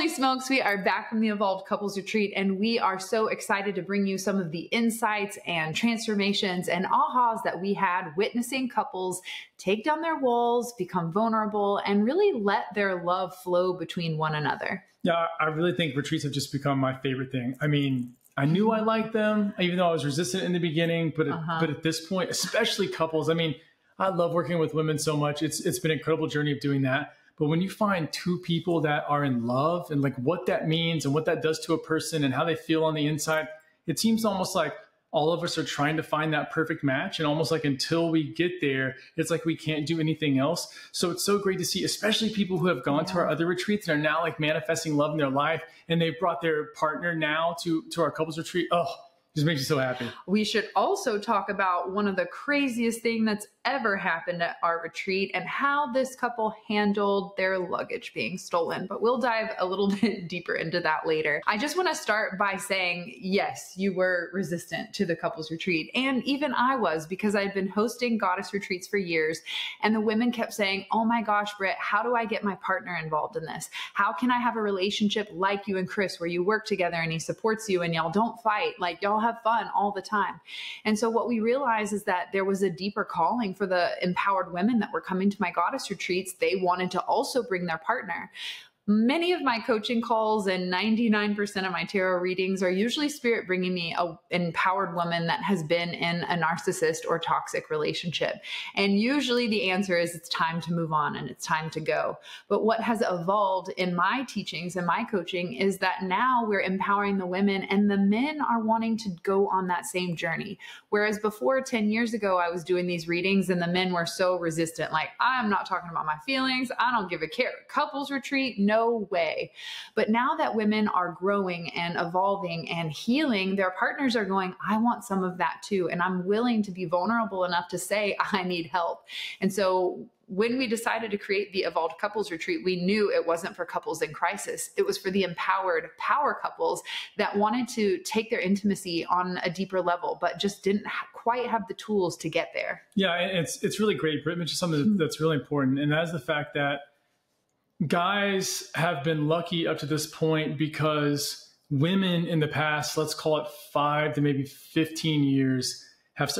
Holy smokes, we are back from the Evolved Couples Retreat, and we are so excited to bring you some of the insights and transformations and ahas that we had witnessing couples take down their walls, become vulnerable, and really let their love flow between one another. Yeah, I really think retreats have just become my favorite thing. I mean, I knew I liked them, even though I was resistant in the beginning, but at this point, especially couples, I mean, I love working with women so much. It's been an incredible journey of doing that. But when you find two people that are in love and like what that means and what that does to a person and how they feel on the inside, it seems almost like all of us are trying to find that perfect match. And almost like until we get there, it's like we can't do anything else. So it's so great to see, especially people who have gone to our other retreats and are now like manifesting love in their life. And they've brought their partner now to our couples retreat. Oh, just makes you so happy. We should also talk about one of the craziest things that's ever happened at our retreat and how this couple handled their luggage being stolen. But we'll dive a little bit deeper into that later. I just want to start by saying, yes, you were resistant to the couples retreat. And even I was, because I'd been hosting goddess retreats for years. And the women kept saying, oh my gosh, Britt, how do I get my partner involved in this? How can I have a relationship like you and Chris, where you work together and he supports you and y'all don't fight, like y'all have fun all the time? And so what we realized is that there was a deeper calling for the empowered women that were coming to my goddess retreats. They wanted to also bring their partner. Many of my coaching calls and 99% of my tarot readings are usually spirit bringing me an empowered woman that has been in a narcissist or toxic relationship. And usually the answer is it's time to move on and it's time to go. But what has evolved in my teachings and my coaching is that now we're empowering the women and the men are wanting to go on that same journey. Whereas before, 10 years ago, I was doing these readings and the men were so resistant. Like, I'm not talking about my feelings. I don't give a care. Couples retreat, no way. But now that women are growing and evolving and healing, their partners are going, I want some of that too. And I'm willing to be vulnerable enough to say, I need help. And so when we decided to create the Evolved Couples Retreat, we knew it wasn't for couples in crisis. It was for the empowered power couples that wanted to take their intimacy on a deeper level, but just didn't quite have the tools to get there. Yeah, it's really great. Britt mentioned something that's really important, and that is the fact that guys have been lucky up to this point because women in the past, let's call it 5 to maybe 15 years,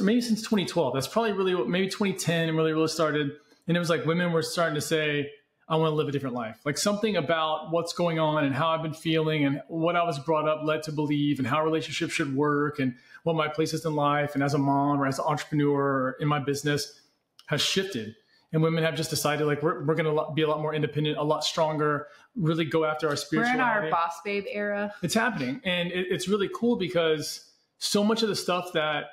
maybe since 2012. That's probably really what, maybe 2010 and really started. And it was like women were starting to say, I want to live a different life. Like something about what's going on and how I've been feeling and what I was brought up led to believe and how relationships should work and what my place is in life and as a mom or as an entrepreneur or in my business has shifted. And women have just decided like we're going to be a lot more independent, a lot stronger, really go after our spirituality. We're in our boss babe era. It's happening. And it's really cool because so much of the stuff that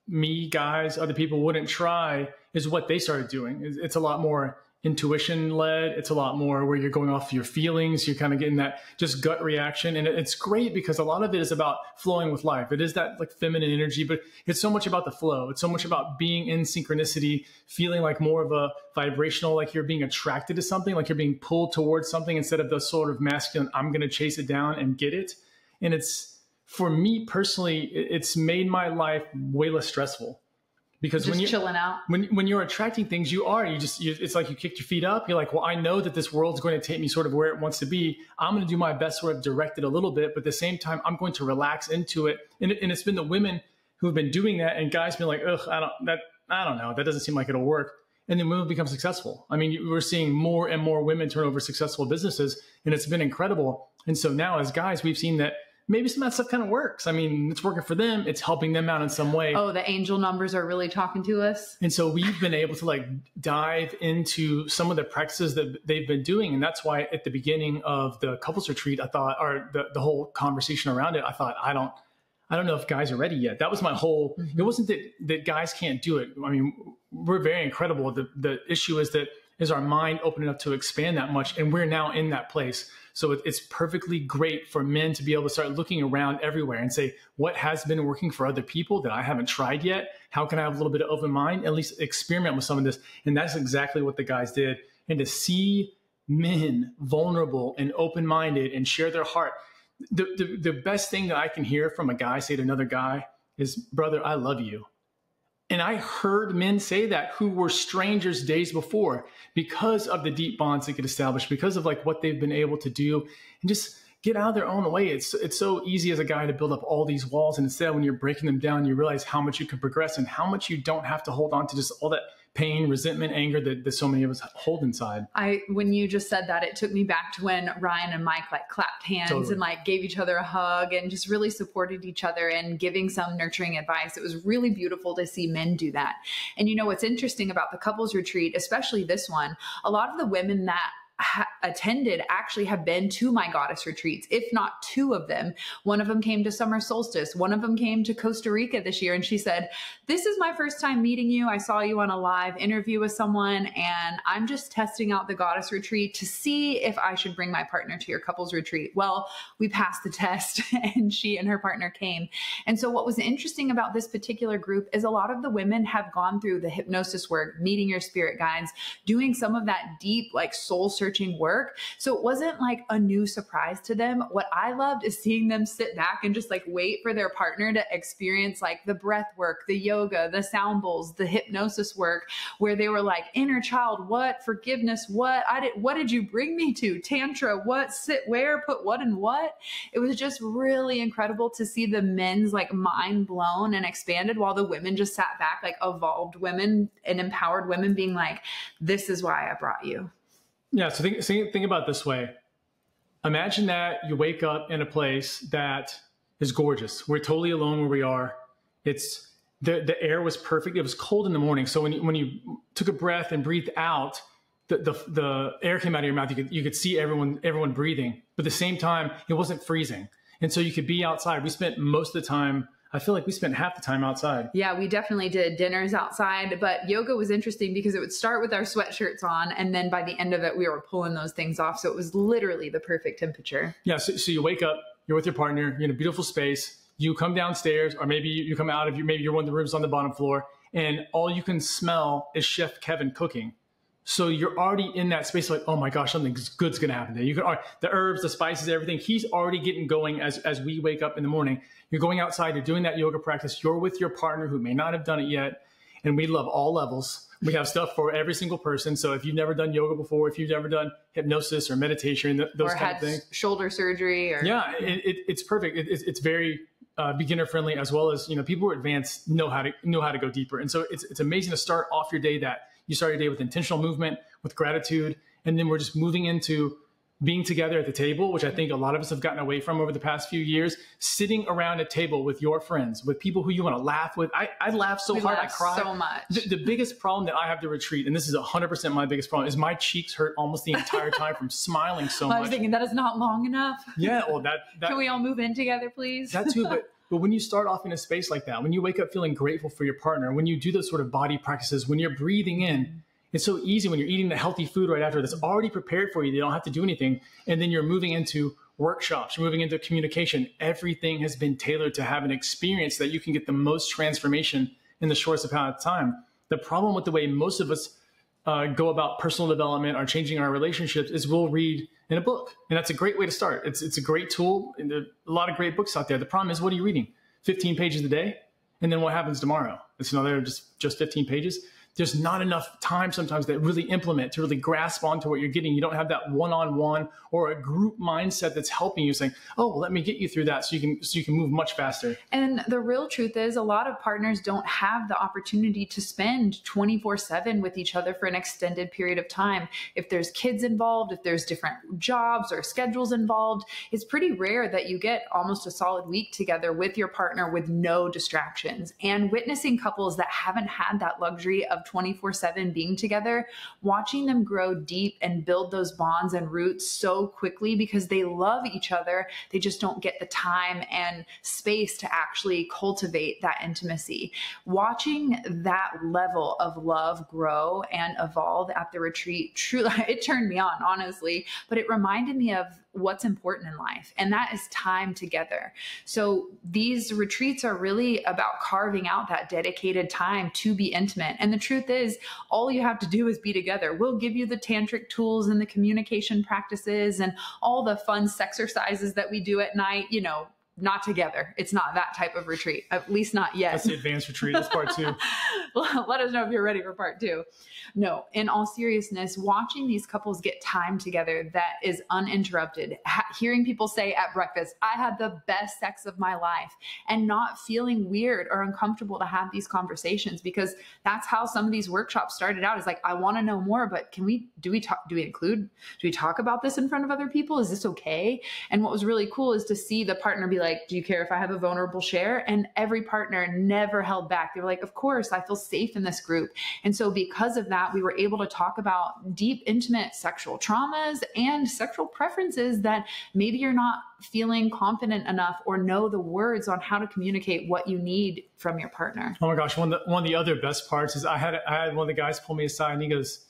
me, guys, other people wouldn't try is what they started doing. It's a lot more intuition led. It's a lot more where you're going off your feelings. You're kind of getting that just gut reaction. And it's great because a lot of it is about flowing with life. It is that like feminine energy, but it's so much about the flow. It's so much about being in synchronicity, feeling like more of a vibrational, like you're being attracted to something, like you're being pulled towards something instead of the sort of masculine, I'm going to chase it down and get it. And it's, for me personally, it's made my life way less stressful. Because just when you're chilling out, when you're attracting things, it's like you kicked your feet up. You're like, well, I know that this world's going to take me sort of where it wants to be. I'm going to do my best, sort of direct it a little bit, but at the same time, I'm going to relax into it. And it's been the women who've been doing that, and guys been like, ugh, I don't know, that doesn't seem like it'll work. And then women become successful. I mean, we're seeing more and more women turn over successful businesses, and it's been incredible. And so now, as guys, we've seen that maybe some of that stuff kind of works. I mean, it's working for them. It's helping them out in some way. Oh, the angel numbers are really talking to us. And so we've been able to like dive into some of the practices that they've been doing. And that's why at the beginning of the couples retreat, I thought, or the whole conversation around it, I thought, I don't know if guys are ready yet. That was my whole, it wasn't that guys can't do it. I mean, we're very incredible. The issue is our mind open enough to expand that much? And we're now in that place. So it's perfectly great for men to be able to start looking around everywhere and say, what has been working for other people that I haven't tried yet? How can I have a little bit of open mind, at least experiment with some of this? And that's exactly what the guys did. And to see men vulnerable and open-minded and share their heart, the best thing that I can hear from a guy say to another guy is, brother, I love you. And I heard men say that who were strangers days before because of the deep bonds they could establish, because of like what they've been able to do and just get out of their own way. It's so easy as a guy to build up all these walls. And instead, when you're breaking them down, you realize how much you can progress and how much you don't have to hold on to just all that pain, resentment, anger that so many of us hold inside. When you just said that, it took me back to when Ryan and Mike like clapped hands Totally. and like gave each other a hug and just really supported each other and giving some nurturing advice. It was really beautiful to see men do that. And you know, what's interesting about the couples retreat, especially this one, a lot of the women that attended actually have been to my goddess retreats, if not two of them. One of them came to summer solstice. One of them came to Costa Rica this year. And she said, this is my first time meeting you. I saw you on a live interview with someone, and I'm just testing out the goddess retreat to see if I should bring my partner to your couples retreat. Well, we passed the test and she and her partner came. And so what was interesting about this particular group is a lot of the women have gone through the hypnosis work, meeting your spirit guides, doing some of that deep, like soul searching work. So it wasn't like a new surprise to them. What I loved is seeing them sit back and just like wait for their partner to experience like the breath work, the yoga, the sound bowls, the hypnosis work, where they were like, inner child, what? Forgiveness, what? What did you bring me to? Tantra, what? Sit where? Put what in what? It was just really incredible to see the men's like mind blown and expanded, while the women just sat back, like evolved women and empowered women being like, this is why I brought you. Yeah. So think about it this way. Imagine that you wake up in a place that is gorgeous. We're totally alone where we are. It's the air was perfect. It was cold in the morning. So when you took a breath and breathed out, the air came out of your mouth. You could see everyone breathing, but at the same time, it wasn't freezing. And so you could be outside. We spent most of the time, I feel like we spent half the time outside. Yeah, we definitely did dinners outside, but yoga was interesting because it would start with our sweatshirts on, and then by the end of it, we were pulling those things off. So it was literally the perfect temperature. Yeah, so you wake up, you're with your partner, you're in a beautiful space, you come downstairs, or maybe you come out of maybe you're one of the rooms on the bottom floor, and all you can smell is Chef Kevin cooking. So you're already in that space, like, oh my gosh, something good's gonna happen there. You can the herbs, the spices, everything. He's already getting going as we wake up in the morning. You're going outside, you're doing that yoga practice. You're with your partner who may not have done it yet, and we love all levels. We have stuff for every single person. So if you've never done yoga before, if you've never done hypnosis or meditation, those kind of things, shoulder surgery, or yeah, it's perfect. It's very beginner friendly, as well as people who are advanced know how to go deeper. And so it's amazing to start off your day that you start your day with intentional movement, with gratitude, and then we're just moving into being together at the table, which I think a lot of us have gotten away from over the past few years. Sitting around a table with your friends, with people who you want to laugh with. I laugh so hard, I cry so much. The biggest problem that I have to retreat, and this is 100% my biggest problem, is my cheeks hurt almost the entire time from smiling so much. I was thinking that is not long enough. Yeah, well, that Can we all move in together, please? That too, but when you start off in a space like that, when you wake up feeling grateful for your partner, when you do those sort of body practices, when you're breathing in, it's so easy when you're eating the healthy food right after that's already prepared for you. You don't have to do anything. And then you're moving into workshops, you're moving into communication. Everything has been tailored to have an experience that you can get the most transformation in the shortest amount of time. The problem with the way most of us go about personal development or changing our relationships is we'll read in a book. And that's a great way to start. It's a great tool. And there are a lot of great books out there. The problem is, what are you reading? 15 pages a day? And then what happens tomorrow? It's another just 15 pages. There's not enough time sometimes to really implement, to really grasp onto what you're getting. You don't have that one-on-one or a group mindset that's helping you, saying, oh, well, let me get you through that so you can move much faster. And the real truth is, a lot of partners don't have the opportunity to spend 24/7 with each other for an extended period of time. If there's kids involved, if there's different jobs or schedules involved, it's pretty rare that you get almost a solid week together with your partner with no distractions. And witnessing couples that haven't had that luxury of 24/7 being together, watching them grow deep and build those bonds and roots so quickly because they love each other. They just don't get the time and space to actually cultivate that intimacy. Watching that level of love grow and evolve at the retreat, truly, it turned me on, honestly, but it reminded me of what's important in life, and that is time together. So these retreats are really about carving out that dedicated time to be intimate. And the truth is, all you have to do is be together. We'll give you the tantric tools and the communication practices and all the fun sex exercises that we do at night, not together. It's not that type of retreat, at least not yet. That's the advanced retreat. That's part 2. Let us know if you're ready for part 2. No, in all seriousness, watching these couples get time together that is uninterrupted, hearing people say at breakfast, I had the best sex of my life, and not feeling weird or uncomfortable to have these conversations, because that's how some of these workshops started out. Is like, I want to know more, but do we talk about this in front of other people? Is this okay? And what was really cool is to see the partner be like, do you care if I have a vulnerable share? And every partner never held back. They were like, of course, I feel safe in this group. And so because of that, we were able to talk about deep, intimate sexual traumas and sexual preferences that maybe you're not feeling confident enough or know the words on how to communicate what you need from your partner. Oh my gosh. One of the other best parts is I had one of the guys pull me aside and he goes,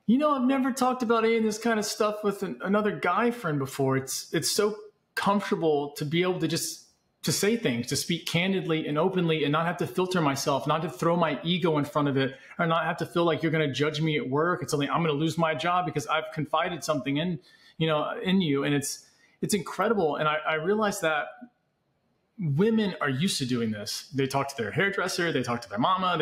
I've never talked about any of this kind of stuff with another guy friend before. It's so comfortable to be able to just to say things, to speak candidly and openly and not have to filter myself, not to throw my ego in front of it, or not have to feel like you're going to judge me at work. It's something I'm going to lose my job because I've confided something in you. And it's incredible. And I realized that women are used to doing this. They talk to their hairdresser, they talk to their mama,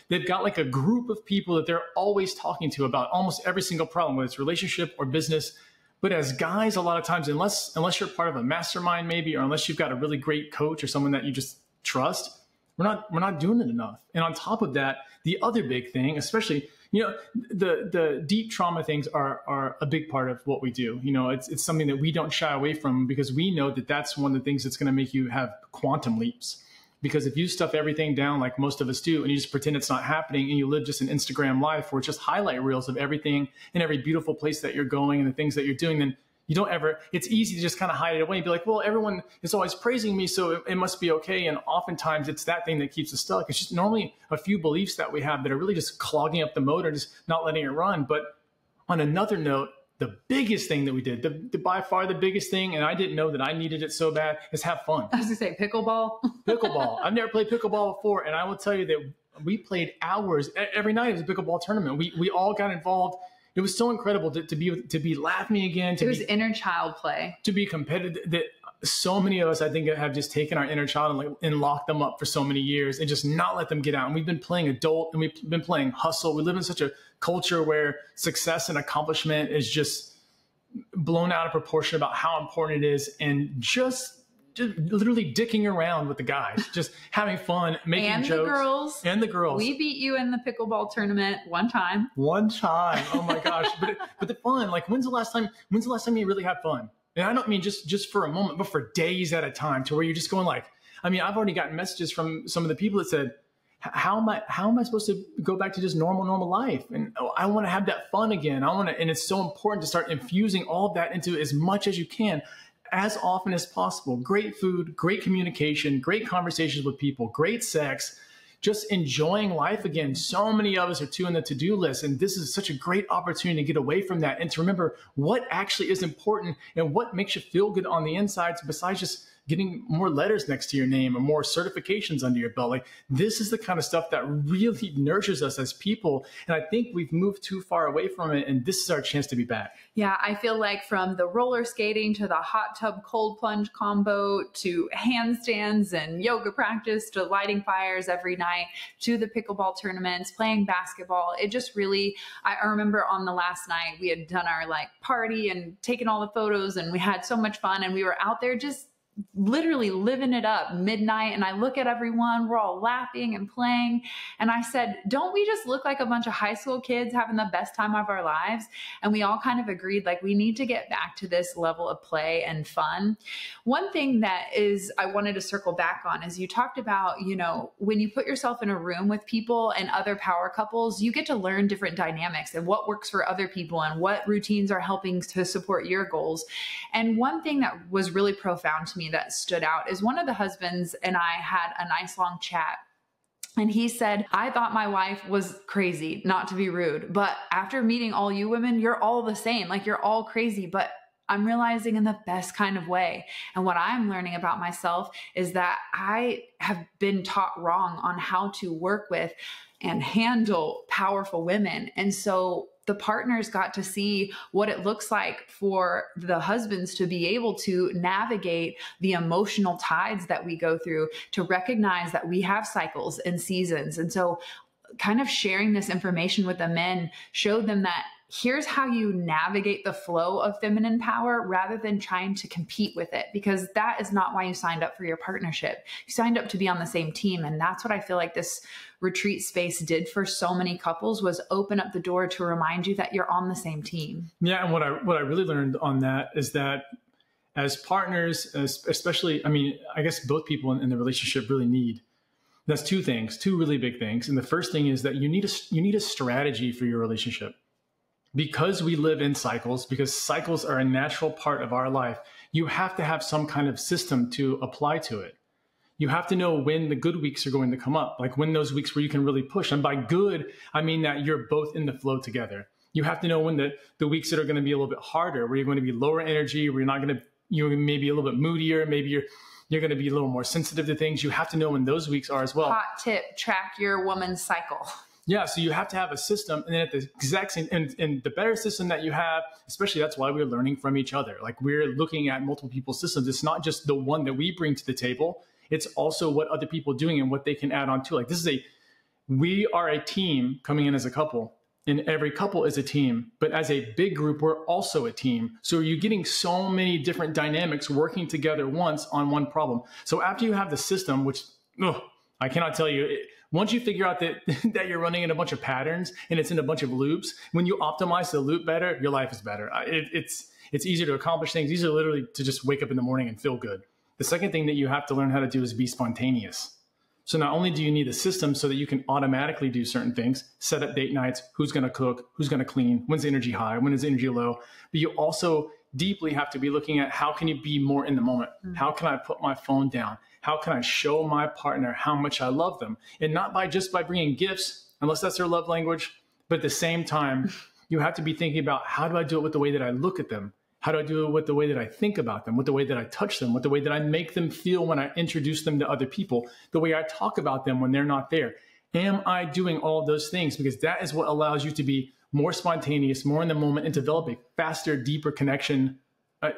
they've got like a group of people that they're always talking to about almost every single problem, whether it's relationship or business. But as guys, a lot of times, unless you're part of a mastermind maybe, or unless you've got a really great coach or someone that you just trust, we're not doing it enough. And on top of that, the other big thing, especially, the deep trauma things are a big part of what we do. It's something that we don't shy away from, because we know that that's one of the things that's going to make you have quantum leaps. Because if you stuff everything down like most of us do, and you just pretend it's not happening, and you live just an Instagram life where it's just highlight reels of everything and every beautiful place that you're going and the things that you're doing, then it's easy to just kind of hide it away and be like, well, everyone is always praising me, so it must be okay. And oftentimes it's that thing that keeps us stuck. It's just normally a few beliefs that we have that are really just clogging up the motor, just not letting it run. But on another note, the biggest thing that we did, by far the biggest thing, and I didn't know that I needed it so bad, is have fun. I was going to say pickleball. Pickleball. I've never played pickleball before, and I will tell you that we played hours every night. It was a pickleball tournament. We all got involved. It was so incredible to be laughing again. It was inner child play. To be competitive. That so many of us, I think, have just taken our inner child and locked them up for so many years and just not let them get out. And we've been playing adult, and we've been playing hustle. We live in such a culture where success and accomplishment is just blown out of proportion about how important it is, and just literally dicking around with the guys, just having fun, making and jokes. And the girls. We beat you in the pickleball tournament one time. Oh my gosh. But the fun, like when's the last time you really had fun? And I don't mean just for a moment, but for days at a time, to where you're just going like, I've already gotten messages from some of the people that said, how am I supposed to go back to just normal life? And I want to have that fun again. And it's so important to start infusing all of that into as much as you can, as often as possible. Great food, great communication, great conversations with people, great sex, just enjoying life again. So many of us are too in the to-do list, and this is such a great opportunity to get away from that and to remember what actually is important and what makes you feel good on the inside, besides just getting more letters next to your name or more certifications under your belt. Like, this is the kind of stuff that really nurtures us as people. And I think we've moved too far away from it, and this is our chance to be back. Yeah, I feel like from the roller skating to the hot tub cold plunge combo to handstands and yoga practice to lighting fires every night to the pickleball tournaments, playing basketball, it just really, I remember on the last night we had done our party and taken all the photos, and we had so much fun, and we were out there just literally living it up midnight. And I look at everyone, we're all laughing and playing. And I said, don't we just look like a bunch of high school kids having the best time of our lives? And we all kind of agreed, we need to get back to this level of play and fun. One thing that I wanted to circle back on is you talked about, when you put yourself in a room with people and other power couples, you get to learn different dynamics and what works for other people and what routines are helping to support your goals. And one thing that was really profound to me that stood out is one of the husbands and I had a nice long chat. And he said, I thought my wife was crazy, not to be rude, but after meeting all you women, you're all the same. You're all crazy, but I'm realizing in the best kind of way. And what I'm learning about myself is that I have been taught wrong on how to work with and handle powerful women. And so the partners got to see what it looks like for the husbands to be able to navigate the emotional tides that we go through, to recognize that we have cycles and seasons. And so kind of sharing this information with the men showed them that here's how you navigate the flow of feminine power rather than trying to compete with it, because that is not why you signed up for your partnership. You signed up to be on the same team. And that's what I feel like this retreat space did for so many couples, was open up the door to remind you that you're on the same team. Yeah. And what I really learned on that is that as partners, especially, I mean, I guess both people in the relationship really need, that's two things, two really big things. And the first thing is that you need a strategy for your relationship. Because we live in cycles, because cycles are a natural part of our life, you have to have some kind of system to apply to it. You have to know when the good weeks are going to come up, like when those weeks where you can really push. And by good, I mean that you're both in the flow together. You have to know when the weeks that are going to be a little bit harder, where you're going to be lower energy, where you're maybe a little bit moodier, maybe you're going to be a little more sensitive to things. You have to know when those weeks are as well. Hot tip, track your woman's cycle. Yeah, so you have to have a system, and then at the exact same, and the better system that you have, especially that's why we're learning from each other. Like, we're looking at multiple people's systems. It's not just the one that we bring to the table. It's also what other people are doing and what they can add on to. Like, we are a team coming in as a couple, and every couple is a team. But as a big group, we're also a team. So you're getting so many different dynamics working together once on one problem. So after you have the system, which I cannot tell you, once you figure out that you're running in a bunch of patterns and it's in a bunch of loops, when you optimize the loop better, your life is better. It's easier to accomplish things, easier literally to just wake up in the morning and feel good. The second thing that you have to learn how to do is be spontaneous. So not only do you need a system so that you can automatically do certain things, set up date nights, who's going to cook, who's going to clean, when's the energy high, when is the energy low, but you also deeply have to be looking at how can you be more in the moment? How can I put my phone down? How can I show my partner how much I love them? And not just by bringing gifts, unless that's their love language, but at the same time, you have to be thinking about, how do I do it with the way that I look at them? How do I do it with the way that I think about them, with the way that I touch them, with the way that I make them feel when I introduce them to other people, the way I talk about them when they're not there? Am I doing all of those things? Because that is what allows you to be more spontaneous, more in the moment, and develop a faster, deeper connection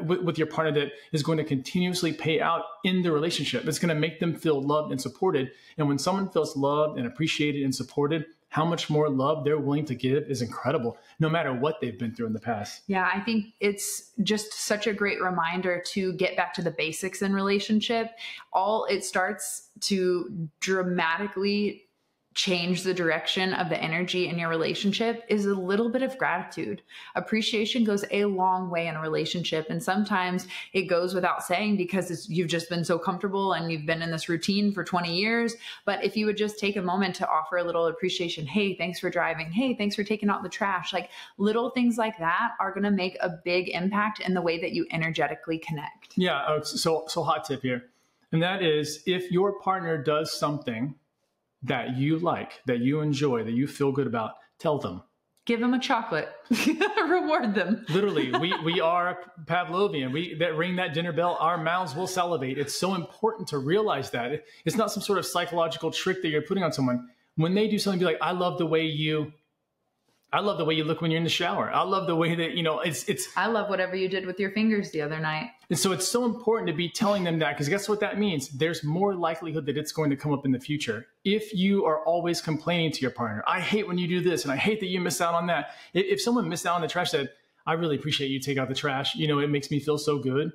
with your partner that is going to continuously pay out in the relationship. It's going to make them feel loved and supported. And when someone feels loved and appreciated and supported, how much more love they're willing to give is incredible, no matter what they've been through in the past. Yeah, I think it's just such a great reminder to get back to the basics in relationship. It starts to dramatically change the direction of the energy in your relationship is a little bit of gratitude. Appreciation goes a long way in a relationship. And sometimes it goes without saying because you've just been so comfortable and you've been in this routine for 20 years. But if you would just take a moment to offer a little appreciation, hey, thanks for driving. Hey, thanks for taking out the trash. Like, little things like that are going to make a big impact in the way that you energetically connect. Yeah. So hot tip here. And that is, if your partner does something that you like, that you enjoy, that you feel good about, tell them. Give them a chocolate. Reward them. Literally, we are Pavlovian. That ring that dinner bell, our mouths will salivate. It's so important to realize that. It's not some sort of psychological trick that you're putting on someone. When they do something, be like, I love the way you look when you're in the shower. I love the way that, I love whatever you did with your fingers the other night. And so it's so important to be telling them that, because guess what that means? There's more likelihood that it's going to come up in the future. If you are always complaining to your partner, I hate when you do this, and I hate that you miss out on that. If someone missed out on the trash, said, I really appreciate you take out the trash. It makes me feel so good.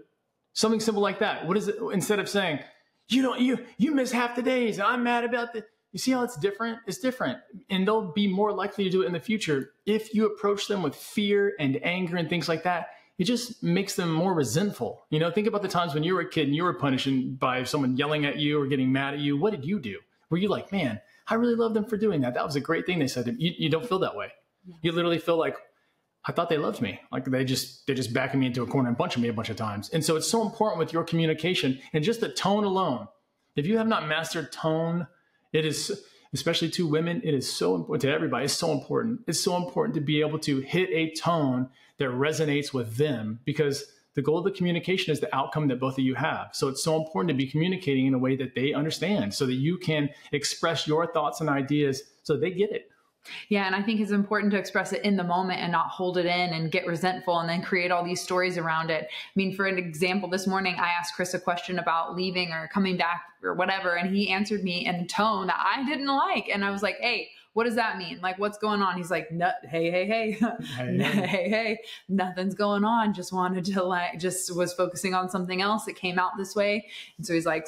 Something simple like that. What is it? Instead of saying, you miss half the days, and I'm mad about this. You see how it's different? It's different. And they'll be more likely to do it in the future. If you approach them with fear and anger and things like that, it just makes them more resentful. Think about the times when you were a kid and you were punished by someone yelling at you or getting mad at you. What did you do? Were you like, man, I really love them for doing that. That was a great thing they said to me. You don't feel that way. Yeah. You literally feel like, I thought they loved me. Like they're just backing me into a corner and punching me a bunch of times. And so it's so important with your communication and just the tone alone. If you have not mastered tone, it is, especially to women, it is so important to everybody. It's so important. It's so important to be able to hit a tone that resonates with them, because the goal of the communication is the outcome that both of you have. So it's so important to be communicating in a way that they understand so that you can express your thoughts and ideas so they get it. Yeah, and I think it's important to express it in the moment and not hold it in and get resentful and then create all these stories around it. I mean, for an example, this morning I asked Chris a question about leaving or coming back or whatever, and he answered me in a tone that I didn't like. And I was like, hey, what does that mean? Like, what's going on? He's like, no, hey, hey, hey, hey, nothing's going on. Just wanted to just was focusing on something else. It came out this way. And so he's like,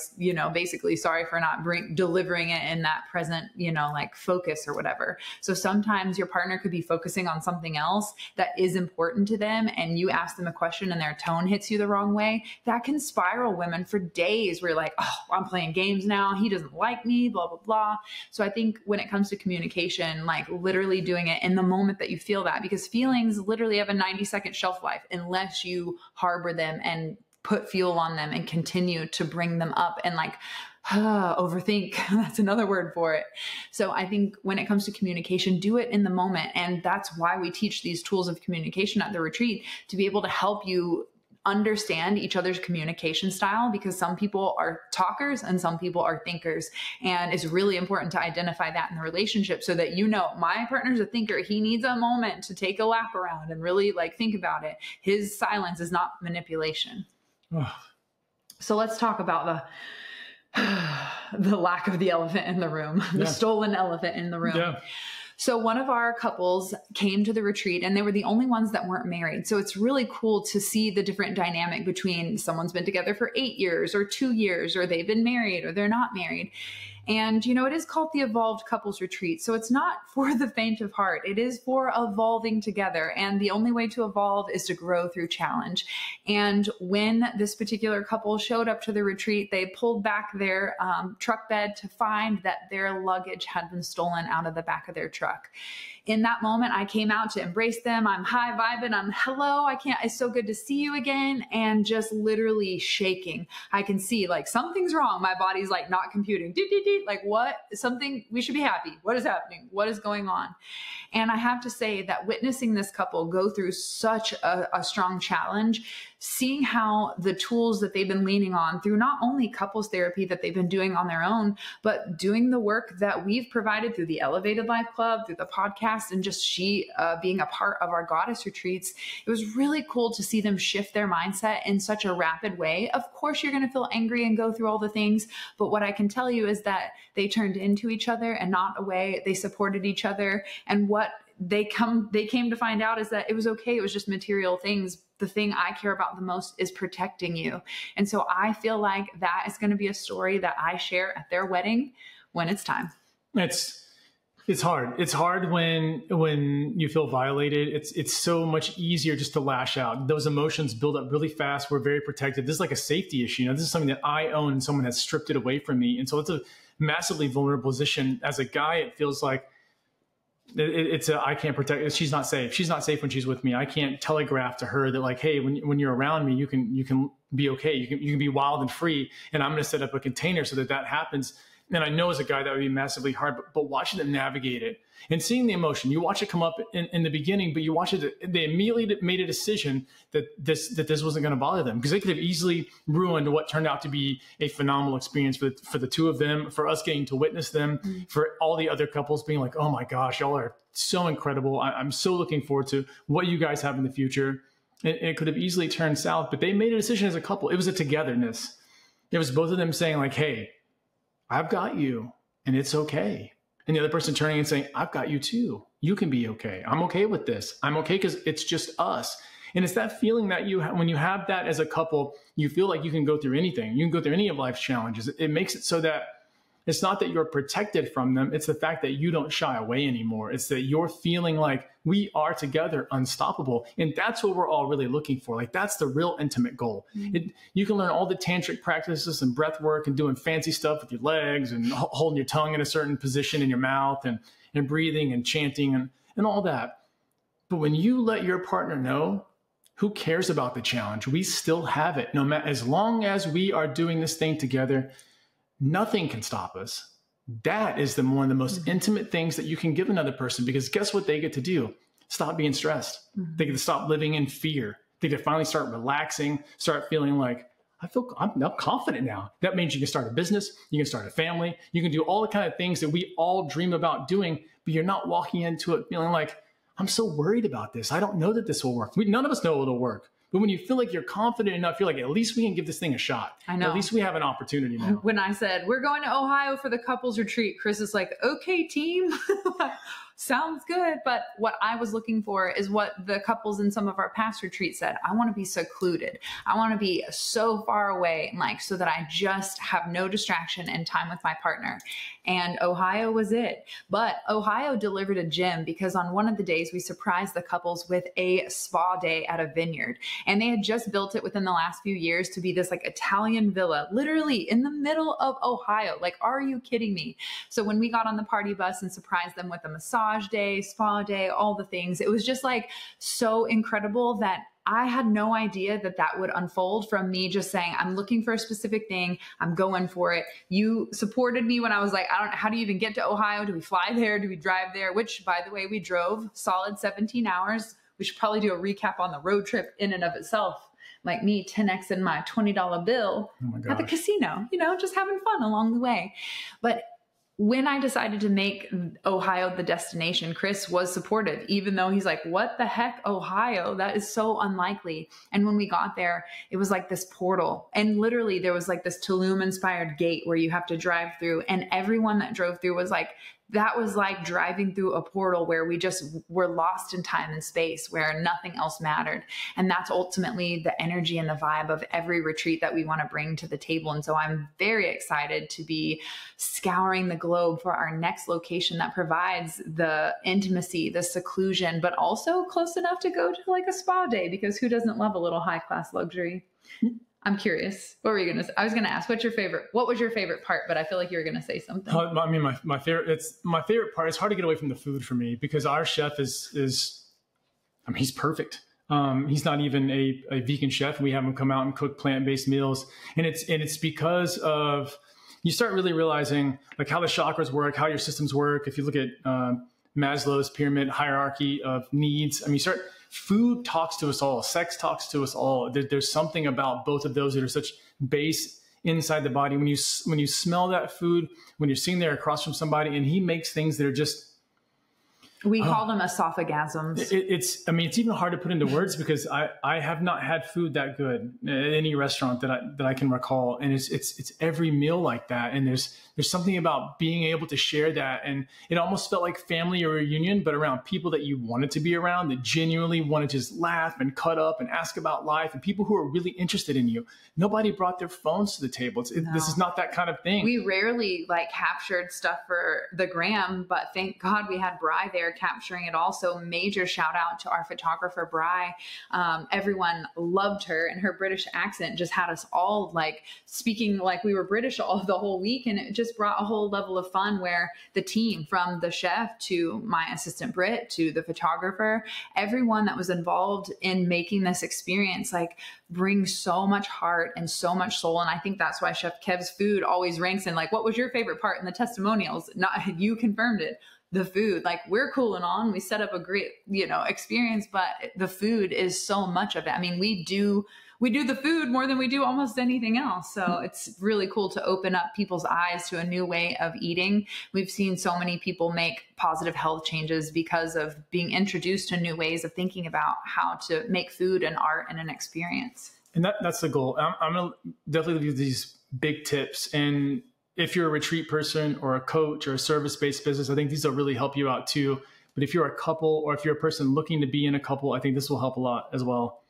basically sorry for not delivering it in that present, like focus or whatever. So sometimes your partner could be focusing on something else that is important to them. And you ask them a question and their tone hits you the wrong way. That can spiral women for days where you're like, oh, I'm playing games now. He doesn't like me, blah, blah, blah. So I think when it comes to communication, like literally doing it in the moment that you feel that, because feelings literally have a 90-second shelf life unless you harbor them and put fuel on them and continue to bring them up and overthink. That's another word for it. So I think when it comes to communication, do it in the moment. And that's why we teach these tools of communication at the retreat, to be able to help you understand each other's communication style, because some people are talkers and some people are thinkers. And it's really important to identify that in the relationship so that, my partner's a thinker. He needs a moment to take a lap around and really think about it. His silence is not manipulation. So let's talk about the lack of the elephant in the room, the stolen elephant in the room. Yeah. So one of our couples came to the retreat and they were the only ones that weren't married. So it's really cool to see the different dynamic between someone's been together for 8 years or 2 years, or they've been married or they're not married. And, it is called the Evolved Couples Retreat. So it's not for the faint of heart. It is for evolving together. And the only way to evolve is to grow through challenge. And when this particular couple showed up to the retreat, they pulled back their truck bed to find that their luggage had been stolen out of the back of their truck. In that moment, I came out to embrace them. I'm high vibing. I'm hello. It's so good to see you again. And just literally shaking. I can see something's wrong. My body's not computing. What? Something, we should be happy. What is happening? What is going on? And I have to say that witnessing this couple go through such a strong challenge, seeing how the tools that they've been leaning on through not only couples therapy that they've been doing on their own, but doing the work that we've provided through the Elevated Life Club, through the podcast, and just being a part of our goddess retreats. It was really cool to see them shift their mindset in such a rapid way. Of course, you're going to feel angry and go through all the things, but what I can tell you is that they turned into each other and not away. They supported each other. And what they came to find out is that it was okay. It was just material things. The thing I care about the most is protecting you. And so I feel like that is going to be a story that I share at their wedding when it's time. It's hard. It's hard when you feel violated. It's so much easier just to lash out. Those emotions build up really fast. We're very protected. This is like a safety issue. This is something that I own and someone has stripped it away from me. And so it's a massively vulnerable position. As a guy, it feels like I can't protect her. She's not safe. She's not safe when she's with me. I can't telegraph to her that hey, when you're around me, you can be okay. You can be wild and free. And I'm going to set up a container so that happens. And I know as a guy that would be massively hard, but watching them navigate it and seeing the emotion, you watch it come up in the beginning, but you watch it, they immediately made a decision that this wasn't going to bother them, because they could have easily ruined what turned out to be a phenomenal experience for the two of them, for us getting to witness them, for all the other couples being like, oh my gosh, y'all are so incredible. I'm so looking forward to what you guys have in the future. It could have easily turned south, but they made a decision as a couple. It was a togetherness. It was both of them saying hey, I've got you and it's okay. And the other person turning and saying, I've got you too. You can be okay. I'm okay with this. I'm okay because it's just us. And it's that feeling that when you have that as a couple, you feel like you can go through anything. You can go through any of life's challenges. It makes it so that it's not that you're protected from them. It's the fact that you don't shy away anymore. It's that you're feeling like we are together, unstoppable. And that's what we're all really looking for. That's the real intimate goal. You can learn all the tantric practices and breath work and doing fancy stuff with your legs and holding your tongue in a certain position in your mouth and breathing and chanting and all that. But when you let your partner know, who cares about the challenge? We still have it. No matter, as long as we are doing this thing together, nothing can stop us. That is one of the most intimate things that you can give another person, because guess what they get to do? Stop being stressed. They get to stop living in fear. They get to finally start relaxing, start feeling like, I'm confident now. That means you can start a business, you can start a family, you can do all the kind of things that we all dream about doing but you're not walking into it feeling like, I'm so worried about this. I don't know that this will work. None of us know it'll work. But when you feel like you're confident enough, you're like, at least we can give this thing a shot. I know. At least we have an opportunity now. When I said, we're going to Ohio for the couples retreat, Chris is like, okay, team. Sounds good. But what I was looking for is what the couples in some of our past retreats said. I want to be secluded. I want to be so far away, like, so that I just have no distraction and time with my partner. And Ohio was it. But Ohio delivered a gem, because on one of the days we surprised the couples with a spa day at a vineyard. And they had just built it within the last few years to be this like Italian villa, literally in the middle of Ohio. Like, are you kidding me? So when we got on the party bus and surprised them with a massage day, spa day, all the things, it was just like so incredible that I had no idea that that would unfold from me just saying, I'm looking for a specific thing. I'm going for it. You supported me when I was like, how do you even get to Ohio? Do we fly there? Do we drive there? Which, by the way, we drove solid 17 hours. We should probably do a recap on the road trip in and of itself. Like me 10xing my $20 bill at the casino, just having fun along the way. But when I decided to make Ohio the destination, Chris was supportive, even though he's like, what the heck, Ohio? That is so unlikely. And when we got there, it was like this portal. And literally there was like this Tulum inspired gate where you have to drive through. And everyone that drove through was like, that was like driving through a portal where we just were lost in time and space, where nothing else mattered. And that's ultimately the energy and the vibe of every retreat that we want to bring to the table. And so I'm very excited to be scouring the globe for our next location that provides the intimacy, the seclusion, but also close enough to go to like a spa day, because who doesn't love a little high class luxury? I'm curious. What were you going to say? I was going to ask, what was your favorite part? But I feel like you were going to say something. I mean, my favorite part. It's hard to get away from the food for me, because our chef is I mean, he's perfect. He's not even a vegan chef. We have him come out and cook plant-based meals. And it's because of, you start really realizing like how the chakras work, how your systems work. If you look at Maslow's pyramid hierarchy of needs, I mean, food talks to us all. Sex talks to us all. There's something about both of those that are such base inside the body. When you smell that food, when you're sitting there across from somebody and he makes things that are just, we call them esophagasms. It's even hard to put into words, because I have not had food that good at any restaurant that I can recall. And it's every meal like that. And there's something about being able to share that. And it almost felt like family or reunion, but around people that you wanted to be around, that genuinely want to just laugh and cut up and ask about life, and people who are really interested in you. Nobody brought their phones to the table. No. This is not that kind of thing. We rarely like captured stuff for the gram, but thank God we had Bri there capturing it all. So major shout out to our photographer, Bri. Everyone loved her, and her British accent just had us all like speaking like we were British all the whole week. And it just brought a whole level of fun where the team, from the chef to my assistant Britt to the photographer, everyone that was involved in making this experience like brings so much heart and so much soul. And I think that's why Chef Kev's food always ranks in like, what was your favorite part in the testimonials? Not, you confirmed it. The food, like, we're cool and on, we set up a great, experience, but the food is so much of it. I mean, we do the food more than we do almost anything else. So it's really cool to open up people's eyes to a new way of eating. We've seen so many people make positive health changes because of being introduced to new ways of thinking about how to make food and art and an experience. And that's the goal. I'm going to definitely give you these big tips. And if you're a retreat person or a coach or a service-based business, I think these will really help you out too. But if you're a couple, or if you're a person looking to be in a couple, I think this will help a lot as well.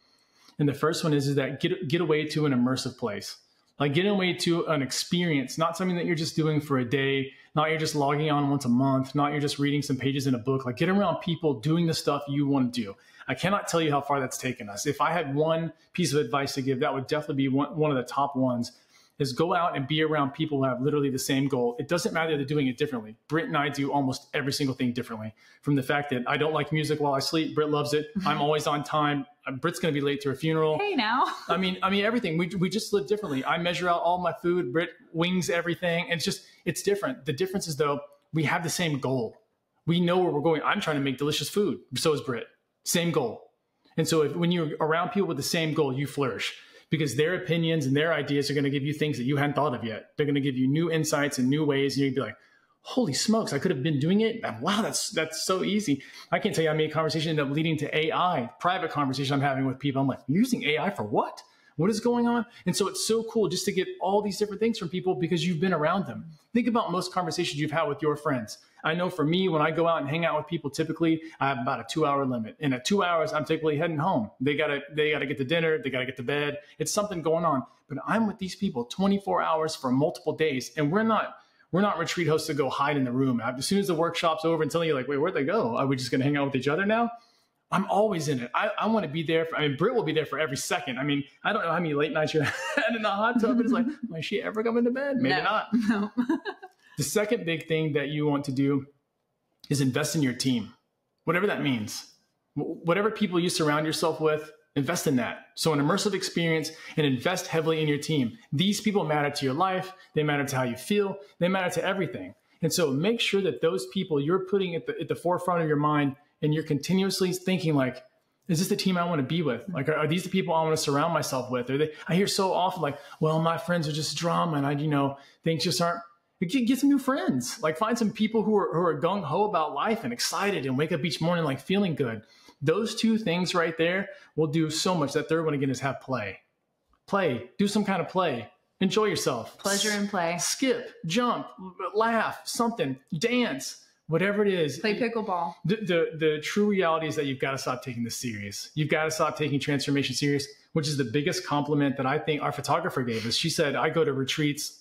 And the first one is that get away to an immersive place. Like, get away to an experience, not something that you're just doing for a day, not you're just logging on once a month, not you're just reading some pages in a book. Like, get around people doing the stuff you want to do. I cannot tell you how far that's taken us. If I had one piece of advice to give, that would definitely be one of the top ones, is go out and be around people who have literally the same goal. It doesn't matter that they're doing it differently. Britt and I do almost every single thing differently. From the fact that I don't like music while I sleep, Britt loves it. I'm always on time. Britt's going to be late to a funeral. Hey now. I mean everything. We just live differently. I measure out all my food. Britt wings everything. And it's different. The difference is, though, we have the same goal. We know where we're going. I'm trying to make delicious food. So is Britt. Same goal. And so when you're around people with the same goal, you flourish. Because their opinions and their ideas are going to give you things that you hadn't thought of yet. They're going to give you new insights and new ways. And you'd be like, holy smokes, I could have been doing it. Wow, that's so easy. I can't tell you how many conversations end up leading to AI, private conversation I'm having with people. I'm like, you're using AI for what? What is going on? And so it's so cool just to get all these different things from people because you've been around them. Think about most conversations you've had with your friends. I know for me, when I go out and hang out with people, typically I have about a 2-hour limit. And at 2 hours, I'm typically heading home. They gotta get to dinner. They gotta get to bed. It's something going on. But I'm with these people 24 hours for multiple days. And we're not retreat hosts to go hide in the room. As soon as the workshop's over and telling you like, wait, where'd they go? Are we just going to hang out with each other now? I'm always in it. I want to be there. Britt will be there for every second. I mean, I don't know how many late nights you're had in the hot tub. It's like, is she ever coming to bed? Maybe not. No. The second big thing that you want to do is invest in your team, whatever that means. Whatever people you surround yourself with, invest in that. So an immersive experience and invest heavily in your team. These people matter to your life. They matter to how you feel. They matter to everything. And so make sure that those people you're putting at the forefront of your mind and you're continuously thinking like, is this the team I want to be with? Like, are these the people I want to surround myself with? I hear so often like, well, my friends are just drama and things just aren't. Get some new friends. Like find some people who are gung-ho about life and excited and wake up each morning like feeling good. Those two things right there will do so much. That third one again is have play. Play. Do some kind of play. Enjoy yourself. Pleasure and play. Skip, jump, laugh, something, dance, whatever it is. Play pickleball. The true reality is that you've got to stop taking this serious. You've got to stop taking transformation serious, which is the biggest compliment that I think our photographer gave us. She said, I go to retreats,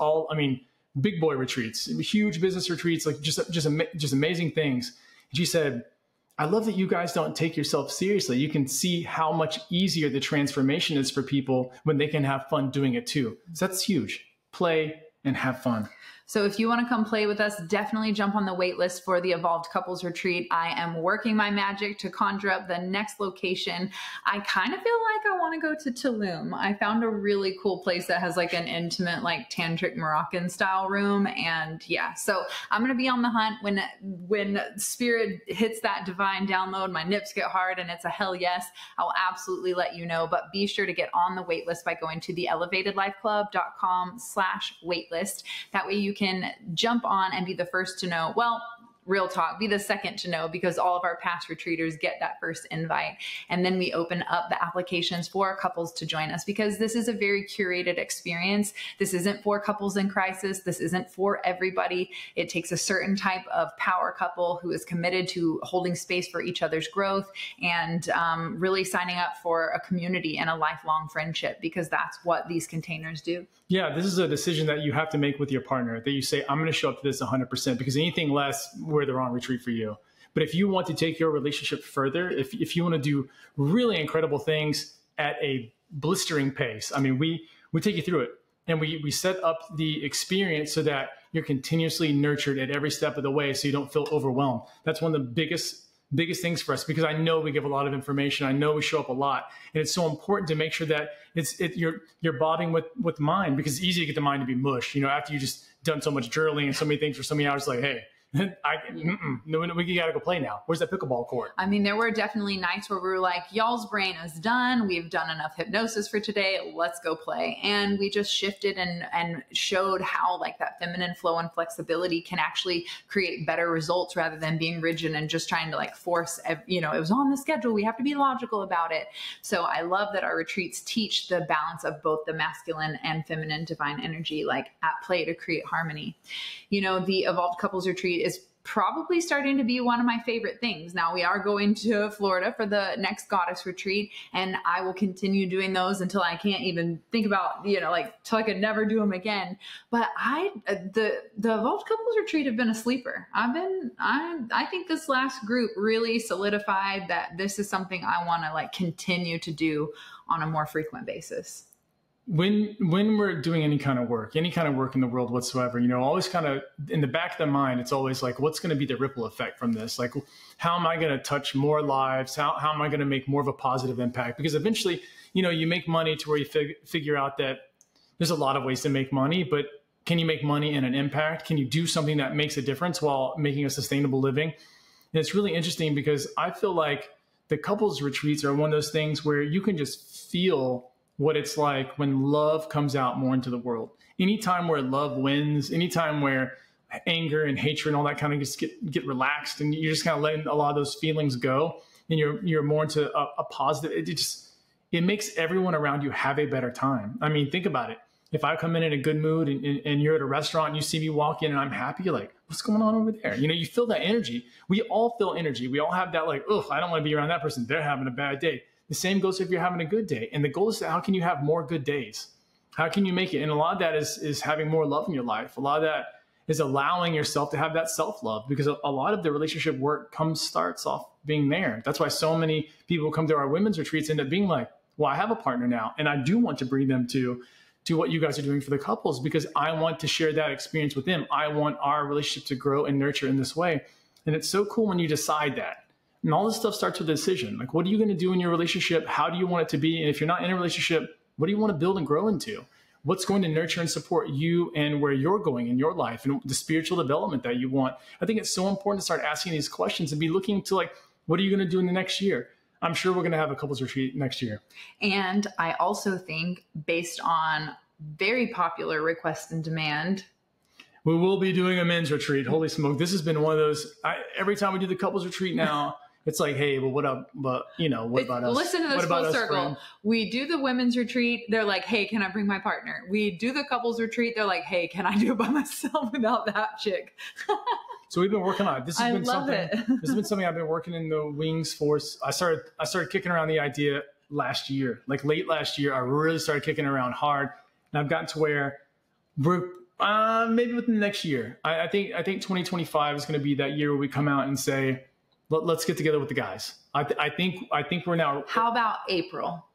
big boy retreats, huge business retreats, like just amazing things. And she said, I love that you guys don't take yourself seriously. You can see how much easier the transformation is for people when they can have fun doing it too. So that's huge. Play and have fun. So if you want to come play with us, definitely jump on the wait list for the Evolved Couples Retreat. I am working my magic to conjure up the next location. I kind of feel like I want to go to Tulum. I found a really cool place that has like an intimate, like tantric Moroccan style room. And yeah, so I'm going to be on the hunt when spirit hits that divine download, my nips get hard and it's a hell yes, I'll absolutely let you know. But be sure to get on the wait list by going to theelevatedlifeclub.com/waitlist. That way you can jump on and be the first to know. Well, real talk, be the second to know because all of our past retreaters get that first invite. And then we open up the applications for couples to join us because this is a very curated experience. This isn't for couples in crisis. This isn't for everybody. It takes a certain type of power couple who is committed to holding space for each other's growth and really signing up for a community and a lifelong friendship because that's what these containers do. Yeah, this is a decision that you have to make with your partner that you say, I'm going to show up to this 100% because anything less, we're the wrong retreat for you. But if you want to take your relationship further, if you want to do really incredible things at a blistering pace, I mean, we take you through it and we set up the experience so that you're continuously nurtured at every step of the way so you don't feel overwhelmed. That's one of the biggest things for us because I know we give a lot of information. I know we show up a lot. And it's so important to make sure that you're bobbing with mind because it's easy to get the mind to be mush. After you just done so much journaling and so many things for so many hours, like, hey, we gotta go play now. Where's that pickleball court? I mean, there were definitely nights where we were like, y'all's brain is done. We've done enough hypnosis for today. Let's go play. And we just shifted and showed how like that feminine flow and flexibility can actually create better results rather than being rigid and just trying to like force, it was on the schedule. We have to be logical about it. So I love that our retreats teach the balance of both the masculine and feminine divine energy, like at play to create harmony. The Evolved Couples Retreat is probably starting to be one of my favorite things. Now we are going to Florida for the next goddess retreat and I will continue doing those until I can't even think about, till I could never do them again. But the Evolved Couples Retreat have been a sleeper. I think this last group really solidified that this is something I want to like continue to do on a more frequent basis. When we're doing any kind of work in the world whatsoever, always kind of in the back of the mind, it's always like, what's going to be the ripple effect from this? Like, how am I going to touch more lives? How am I going to make more of a positive impact? Because eventually, you make money to where you figure out that there's a lot of ways to make money, but can you make money in an impact? Can you do something that makes a difference while making a sustainable living? And it's really interesting because I feel like the couples retreats are one of those things where you can just feel what it's like when love comes out more into the world. Anytime where love wins, anytime where anger and hatred and all that kind of just get relaxed, and you're just kind of letting a lot of those feelings go, and you're more into a positive. It makes everyone around you have a better time. I mean, think about it. If I come in a good mood and you're at a restaurant and you see me walk in and I'm happy, you're like, what's going on over there? You feel that energy. We all feel energy. We all have that like, oh, I don't want to be around that person. They're having a bad day. The same goes if you're having a good day. And the goal is how can you have more good days? How can you make it? And a lot of that is having more love in your life. A lot of that is allowing yourself to have that self-love, because a lot of the relationship work starts off being there. That's why so many people come to our women's retreats end up being like, well, I have a partner now, and I do want to bring them to what you guys are doing for the couples, because I want to share that experience with them. I want our relationship to grow and nurture in this way. And it's so cool when you decide that. And all this stuff starts with a decision. Like, what are you going to do in your relationship? How do you want it to be? And if you're not in a relationship, what do you want to build and grow into? What's going to nurture and support you and where you're going in your life and the spiritual development that you want? I think it's so important to start asking these questions and be looking to like, what are you going to do in the next year? I'm sure we're going to have a couples retreat next year. And I also think, based on very popular request and demand, we will be doing a men's retreat. Holy smoke. This has been one of those, every time we do the couples retreat now, it's like, hey, well, what up? But what about us? Listen to this full circle. We do the women's retreat. They're like, hey, can I bring my partner? We do the couples retreat. They're like, hey, can I do it by myself without that chick? So we've been working on it. This has been something I've been working in the wings for. I started kicking around the idea last year, like late last year. I really started kicking around hard, and I've gotten to where we're maybe within the next year. I think 2025 is going to be that year where we come out and say, let's get together with the guys. I think we're now. How about April?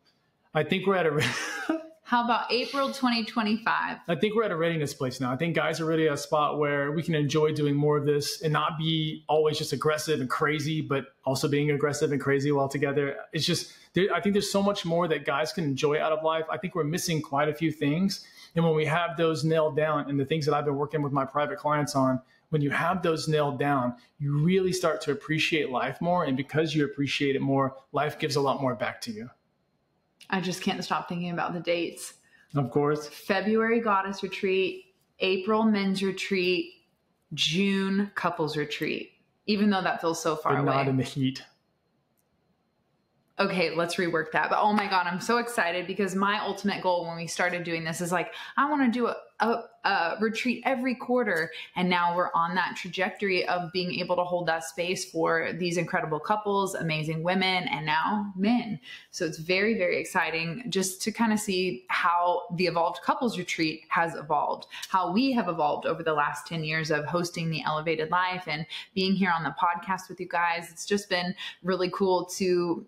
I think we're at a. How about April 2025? I think we're at a readiness place now. I think guys are really at a spot where we can enjoy doing more of this and not be always just aggressive and crazy, but also being aggressive and crazy while together. It's just, I think there's so much more that guys can enjoy out of life. I think we're missing quite a few things. And when we have those nailed down, and the things that I've been working with my private clients on, when you have those nailed down, you really start to appreciate life more. And because you appreciate it more, life gives a lot more back to you. I just can't stop thinking about the dates. Of course. February goddess retreat, April men's retreat, June couples retreat, even though that feels so far away. Not in the heat. Okay, let's rework that. But oh my God, I'm so excited, because my ultimate goal when we started doing this is like, I want to do a retreat every quarter. And now we're on that trajectory of being able to hold that space for these incredible couples, amazing women, and now men. So it's very, very exciting just to kind of see how the Evolved Couples Retreat has evolved, how we have evolved over the last 10 years of hosting the Elevated Life and being here on the podcast with you guys. It's just been really cool to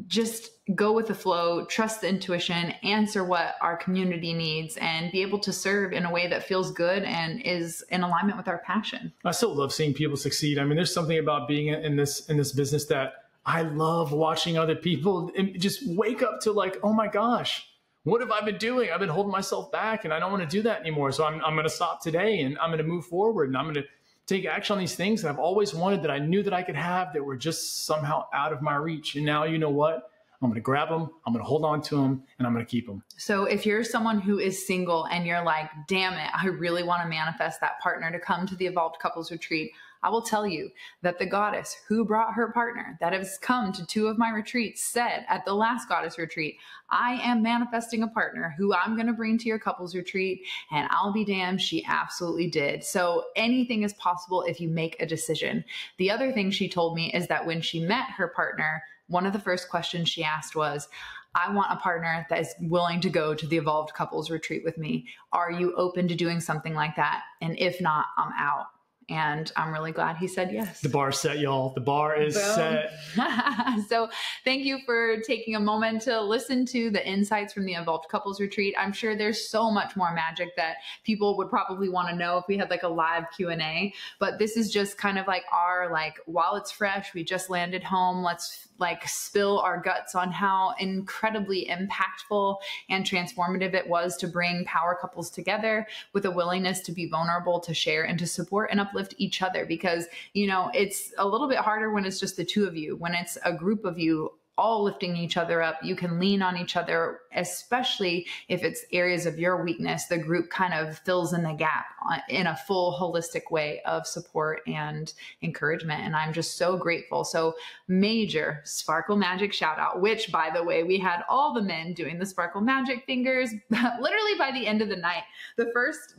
just go with the flow, trust the intuition, answer what our community needs, and be able to serve in a way that feels good and is in alignment with our passion. I still love seeing people succeed. I mean, there's something about being in this business that I love watching other people and just wake up to like, oh my gosh, what have I been doing? I've been holding myself back and I don't want to do that anymore. So I'm going to stop today and I'm going to move forward and I'm going to take action on these things that I've always wanted, that I knew that I could have, that were just somehow out of my reach. And now, you know what? I'm going to grab them, I'm going to hold on to them, and I'm going to keep them. So if you're someone who is single and you're like, damn it, I really want to manifest that partner to come to the Evolved Couples Retreat, I will tell you that the goddess who brought her partner that has come to 2 of my retreats said at the last goddess retreat, I am manifesting a partner who I'm going to bring to your couples retreat, and I'll be damned, she absolutely did. So anything is possible if you make a decision. The other thing she told me is that when she met her partner, one of the first questions she asked was, I want a partner that is willing to go to the Evolved Couples Retreat with me. Are you open to doing something like that? And if not, I'm out. And I'm really glad he said yes. The bar's set, y'all. The bar is set. So thank you for taking a moment to listen to the insights from the Evolved Couples Retreat. I'm sure there's so much more magic that people would probably want to know if we had like a live Q&A. But this is just kind of like our, like, while it's fresh, we just landed home, let's like spill our guts on how incredibly impactful and transformative it was to bring power couples together with a willingness to be vulnerable, to share and to support and uplift each other. Because, you know, it's a little bit harder when it's just the 2 of you. When it's a group of you, all lifting each other up. You can lean on each other, especially if it's areas of your weakness. The group kind of fills in the gap in a full holistic way of support and encouragement. And I'm just so grateful. So major Sparkle Magic shout out, which by the way, we had all the men doing the Sparkle Magic fingers literally by the end of the night. The first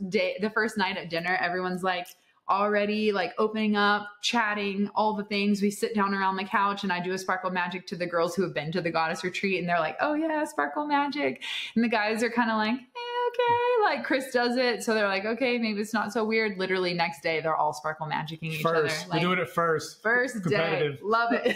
night at dinner, everyone's like, already like opening up, chatting, all the things. We sit down around the couch and I do a Sparkle Magic to the girls who have been to the goddess retreat. And they're like, oh yeah, Sparkle Magic. And the guys are kind of like, okay, like Chris does it. So they're like, okay, maybe it's not so weird. Literally next day, they're all Sparkle Magicking each other. First, we're doing it first. First day. Love it.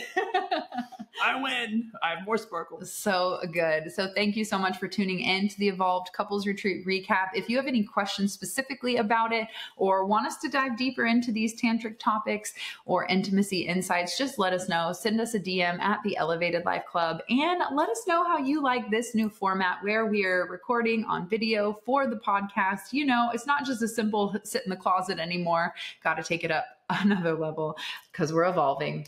I win. I have more sparkles. So good. So thank you so much for tuning in to the Evolved Couples Retreat recap. If you have any questions specifically about it or want us to dive deeper into these tantric topics or intimacy insights, just let us know. Send us a DM at the Elevated Life Club and let us know how you like this new format where we're recording on video for the podcast. You know, it's not just a simple sit in the closet anymore. Got to take it up another level because we're evolving.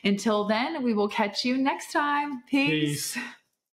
Until then, we will catch you next time. Peace.